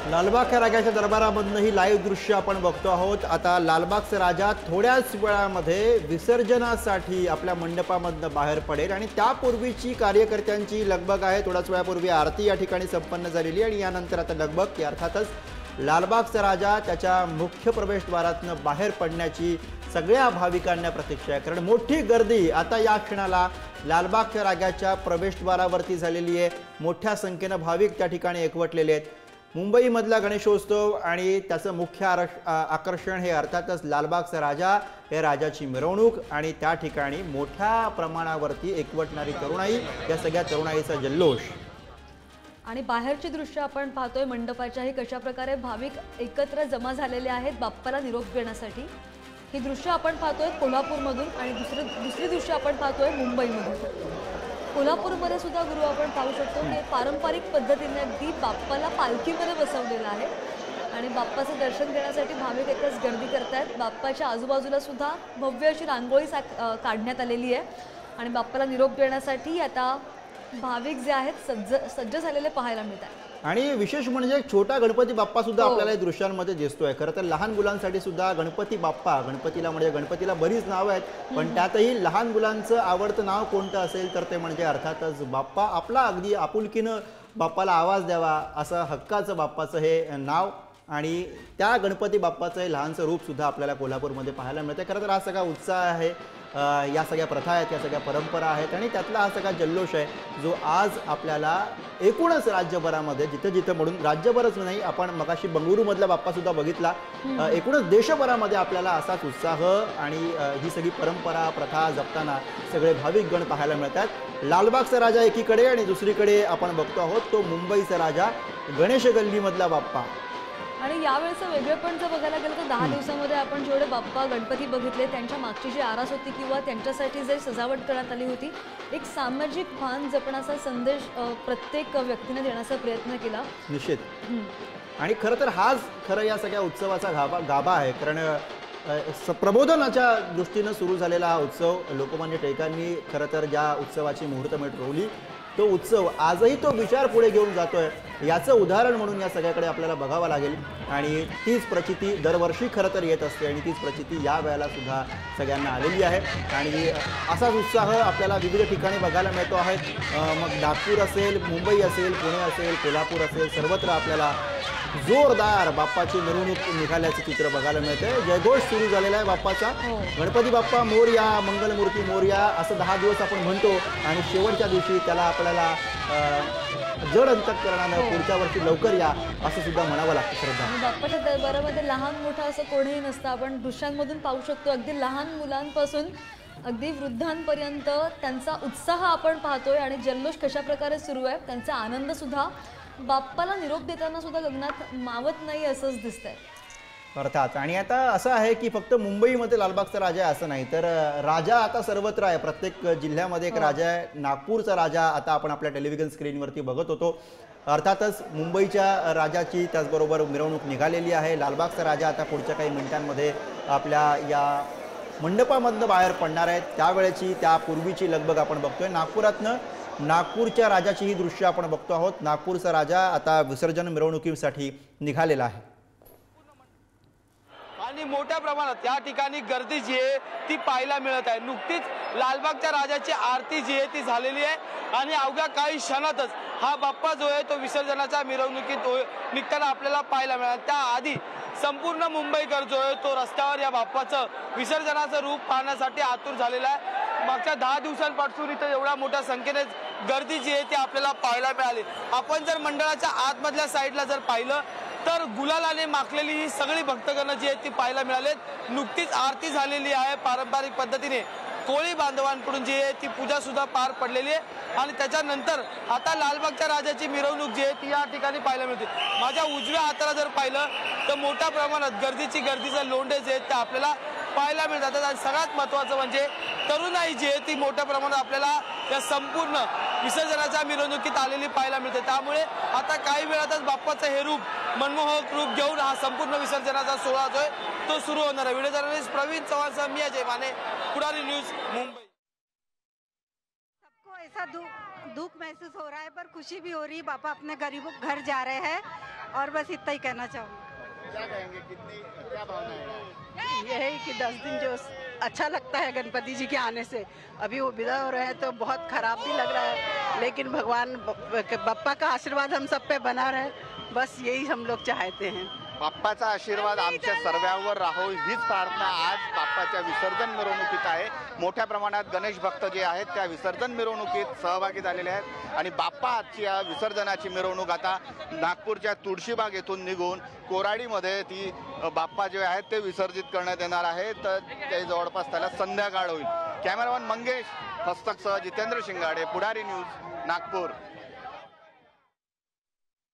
लालबागच्या राजाच्या दरबारामधनं ही लाईव्ह दृश्य आपण बघतो आहोत। आता लालबागचा राजा थोड्याच वेळामध्ये विसर्जनासाठी आपल्या मंडपामधनं बाहेर पडेल आणि त्यापूर्वीची कार्यकर्त्यांची लगबग आहे। थोड्याच वेळापूर्वी आरती या ठिकाणी संपन्न झालेली आणि यानंतर आता लगबग की अर्थातच लालबागचा राजा त्याच्या मुख्य प्रवेशद्वारातनं बाहेर पडण्याची सगळ्या भाविकांना प्रतीक्षा आहे। कारण मोठी गर्दी आता या क्षणाला लालबागच्या राजाच्या प्रवेशद्वारावरती झालेली आहे। मोठ्या संख्येने भाविक त्या ठिकाणी एकवटलेले आहेत। मुंबईमधला गणेशोत्सव आणि त्याचं मुख्य आकर्षण हे अर्थातच लालबागचा राजा, हे राजाची मिरवणूक आणि त्या ठिकाणी मोठ्या प्रमाणावरती एकवटणारी तरुणाई, या सगळ्या तरुणाईचा जल्लोष। आणि बाहेरची दृश्य आपण पाहतोय मंडपाच्याही कशा प्रकारे भाविक एकत्र जमा झालेले आहेत बाप्पाला निरोप देण्यासाठी। ही दृश्य आपण पाहतोय कोल्हापूरमधून आणि दुसरी दृश्य आपण पाहतोय मुंबईमधून। कोल्हापूरमध्ये सुद्धा गुरु आपण पाहू शकतो की पारंपरिक पद्धतीने अगदी बाप्पाला पालखीमध्ये बसवलेलं आहे आणि बाप्पाचं दर्शन घेण्यासाठी भाविक एकच गर्दी करतात। बाप्पाच्या आजूबाजूला सुद्धा भव्य अशी रांगोळी काढण्यात आलेली आहे आणि बाप्पाला निरोप देण्यासाठी आता भाविक जे आहेत सज्ज झालेले पाहायला मिळतात। आणि विशेष म्हणजे छोटा गणपती बाप्पा सुद्धा आपल्याला या दृश्यांमध्ये दिसतोय। खरं तर लहान मुलांसाठी सुद्धा गणपती बाप्पा, गणपतीला म्हणजे गणपतीला बरीच नावं आहेत, पण त्यातही लहान मुलांचं आवडतं नाव कोणतं असेल तर ते म्हणजे अर्थातच बाप्पा। आपला अगदी आपुलकीनं बाप्पाला आवाज द्यावा असं हक्काचं बाप्पाचं हे नाव आणि त्या गणपती बाप्पाचं हे लहानसं रूप सुद्धा आपल्याला कोल्हापूरमध्ये पाहायला मिळते। खरं तर हा सगळा उत्साह आहे, या सगळ्या प्रथा आहेत, या सगळ्या परंपरा आहेत आणि त्यातला हा सगळा जल्लोष आहे जो आज आपल्याला एकूणच राज्यभरामध्ये जिथे जिथे म्हणून राज्यभरच नाही, आपण मगाशी बंगळुरूमधला बाप्पा सुद्धा बघितला, एकूणच देशभरामध्ये आपल्याला असाच उत्साह आणि ही सगळी परंपरा प्रथा जपताना सगळे भाविक गण पाहायला मिळतात। लालबागचा राजा एकीकडे आणि दुसरीकडे आपण बघतो आहोत तो मुंबईचा राजा, गणेश गल्लीमधला बाप्पा। आणि यावेळेचं वेगळेपण जर बघायला गेलं तर 10 दिवसांमध्ये आपण जेवढे बाप्पा गणपती बघितले त्यांच्या मागची जी आरास होती किंवा त्यांच्यासाठी जे सजावट करण्यात आली होती, एक सामाजिक भान जपण्याचा संदेश प्रत्येक व्यक्तीने देण्याचा प्रयत्न केला निश्चित। आणि खरं तर हाच खरं या सगळ्या उत्सवाचा गाभा आहे। कारण प्रबोधनाच्या दृष्टीनं सुरू झालेला हा उत्सव, लोकमान्य टिळकांनी खरं तर ज्या उत्सवाची मुहूर्तमेढ रोवली तो उत्सव आजही तो विचार पुढे घेऊन जातोय, याचं उदाहरण म्हणून या सगळ्याकडे आपल्याला बघावं लागेल। आणि तीच प्रचिती दरवर्षी खरं तर येत असते आणि तीच प्रचिती या वेळेला सुद्धा सगळ्यांना आलेली आहे आणि असाच उत्साह आपल्याला विविध ठिकाणी बघायला मिळतो आहे। मग नागपूर असेल, मुंबई असेल, पुणे असेल, कोल्हापूर असेल, सर्वत्र आपल्याला जोरदार बाप्पाची मिरवणूक निघाल्याचं चित्र बघायला मिळतंय। जयघोष सुरू झालेला आहे बाप्पाचा, गणपती बाप्पा मोरया, मंगलमूर्ती मोरया असं 10 दिवस आपण म्हणतो आणि शेवटच्या दिवशी त्याला आपल्याला जड अंतःकरणानं पुढच्या वर्षी लवकर या असं सुद्धा म्हणावं लागतं। श्रद्धा, बाप्पाच्या दरबारामध्ये लहान मोठा असं कोणीही नसतं। आपण दृश्यांमधून पाहू शकतो अगदी लहान मुलांपासून अगदी वृद्धांपर्यंत त्यांचा उत्साह आपण पाहतोय आणि जल्लोष कशा प्रकारे सुरू आहे, त्यांचा आनंद सुद्धा बाप्पाला निरोप देताना सुद्धा गगनात मावत नाही असंच दिसतंय अर्थात। आणि आता असं आहे की फक्त मुंबईमध्ये लालबागचा राजा आहे असं नाही, तर राजा आता सर्वत्र आहे। प्रत्येक जिल्ह्यामध्ये एक राजा आहे। नागपूरचा राजा आता आपण आपल्या टेलिव्हिजन स्क्रीनवरती बघत होतो। अर्थातच मुंबईच्या राजाची त्याचबरोबर मिरवणूक निघालेली आहे। लालबागचा राजा आता पुढच्या काही मिनिटांमध्ये आपल्या या मंडपामधनं बाहेर पडणार आहेत, त्यावेळेची त्यापूर्वीची लगबग आपण बघतोय। नागपुरातनं नागपूरच्या राजाची ही दृश्य आपण बघतो आहोत। नागपूरचा राजा आता विसर्जन मिरवणुकीसाठी निघालेला आहे आणि मोठ्या प्रमाणात या ठिकाणी गर्दी जी आहे ती पाहायला मिळत आहे। नुकतीच लालबागच्या राजाची आरती जी आहे ती झालेली आहे आणि अवघ्या काही क्षणातच हा बाप्पा जो आहे तो विसर्जनाच्या मिरवणुकीत निघताना आपल्याला पाहायला मिळाला। त्याआधी संपूर्ण मुंबईकर जो आहे तो रस्त्यावर या बाप्पाचं विसर्जनाचं रूप पाहण्यासाठी आतुर झालेला आहे। मागच्या 10 दिवसांपासून इथं एवढ्या मोठ्या संख्येने गर्दी जी आहे ती आपल्याला पाहायला मिळाली। आपण जर मंडळाच्या आतमधल्या साईडला जर पाहिलं तर गुलालाने माखलेली ही सगळी भक्तगण जी आहेत ती पाहायला मिळालेत। नुकतीच आरती झालेली आहे पारंपरिक पद्धतीने, कोळी बांधवांकडून जी आहे ती पूजा सुद्धा पार पडलेली आहे आणि त्याच्यानंतर आता लालबागच्या राजाची मिरवणूक जी आहे ती या ठिकाणी पाहायला मिळते। माझ्या उजव्या हाताला जर पाहिलं तर मोठ्या प्रमाणात गर्दीचे लोंढे जे आहेत ते आपल्याला पाहायला मिळतात आणि सगळ्यात महत्त्वाचं म्हणजे तरुणाई जी आहे ती मोठ्या प्रमाणात आपल्याला या संपूर्ण विसर्जनाच्या मिरवणुकीत आलेली पाहायला मिळते। त्यामुळे आता काही वेळातच बाप्पाचं हे रूप, मनमोहक रूप घेऊन हा संपूर्ण विसर्जनाचा सोहळा जो आहे तो सुरू होणार आहे। व्हिडिओ जर्नलिस्ट प्रवीण चव्हाणसह मी अजय माने, पुढारी न्यूज, मुंबई। दुख महसूस हो रहा है पर खुशी भी हो रही है। पापा अपने गरीबों के घर जा रहे हैं और बस इतना ही कहना चाहूँगी। क्या कहेंगे, क्या भावना है? यही कि 10 दिन जो अच्छा लगता है गणपति जी के आने से, अभी वो विदा हो रहे हैं तो बहुत खराब भी लग रहा है, लेकिन भगवान बप्पा का आशीर्वाद हम सब पे बना रहे, बस यही हम लोग चाहते हैं। बाप्पाचा आशीर्वाद आमच्या सर्वांवर राहो हीच प्रार्थना आज बाप्पाच्या विसर्जन मिरवणुकीत आहे। मोठ्या प्रमाणात गणेश भक्त जे आहेत त्या विसर्जन मिरवणुकीत सहभागी झालेले आहेत आणि बाप्पा आजची या विसर्जनाची मिरवणूक आता नागपूरच्या तुळशीबाग येथून निघून कोराडीमध्ये ती बाप्पा जे आहेत ते विसर्जित करण्यात येणार आहे। तर ते जवळपास त्याला संध्याकाळ होईल। कॅमेरामन मंगेश हस्तकसह जितेंद्र शिंगाडे, पुढारी न्यूज, नागपूर।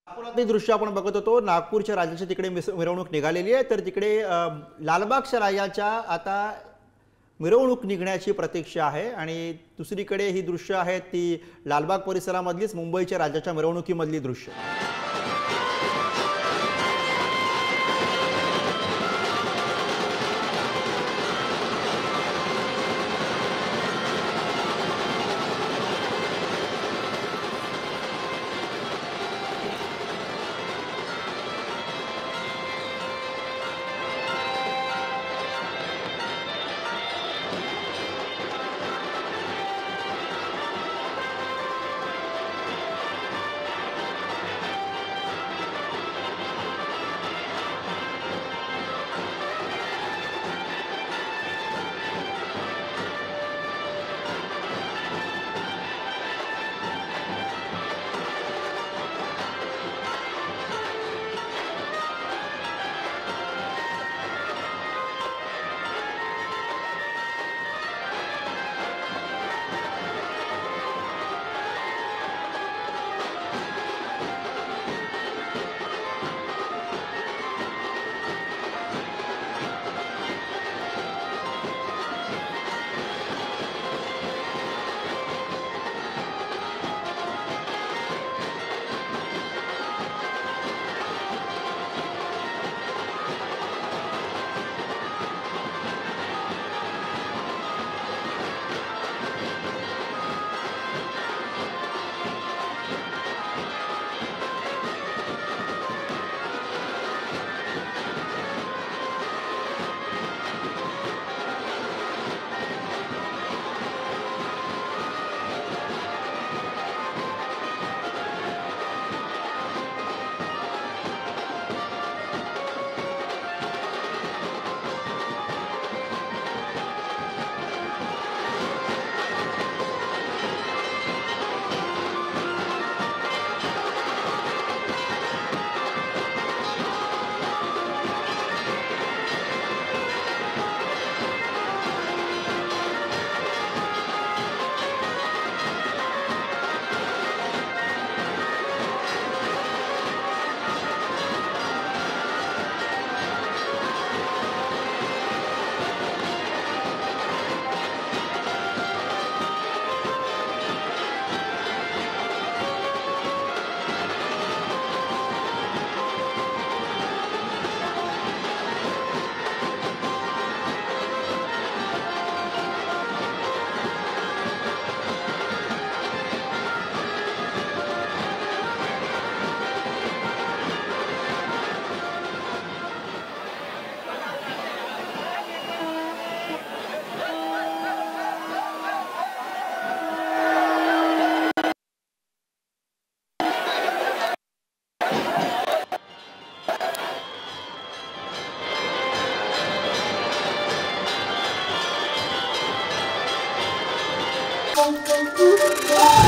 नागपुरातली दृश्य आपण बघत होतो। नागपूरच्या राजाच्या तिकडे मिरवणूक निघालेली आहे, तर तिकडे लालबागच्या राजाच्या आता मिरवणूक निघण्याची प्रतीक्षा आहे। आणि दुसरीकडे ही दृश्य आहेत ती लालबाग परिसरामधलीच मुंबईच्या राजाच्या मिरवणुकीमधली दृश्य। Thank you.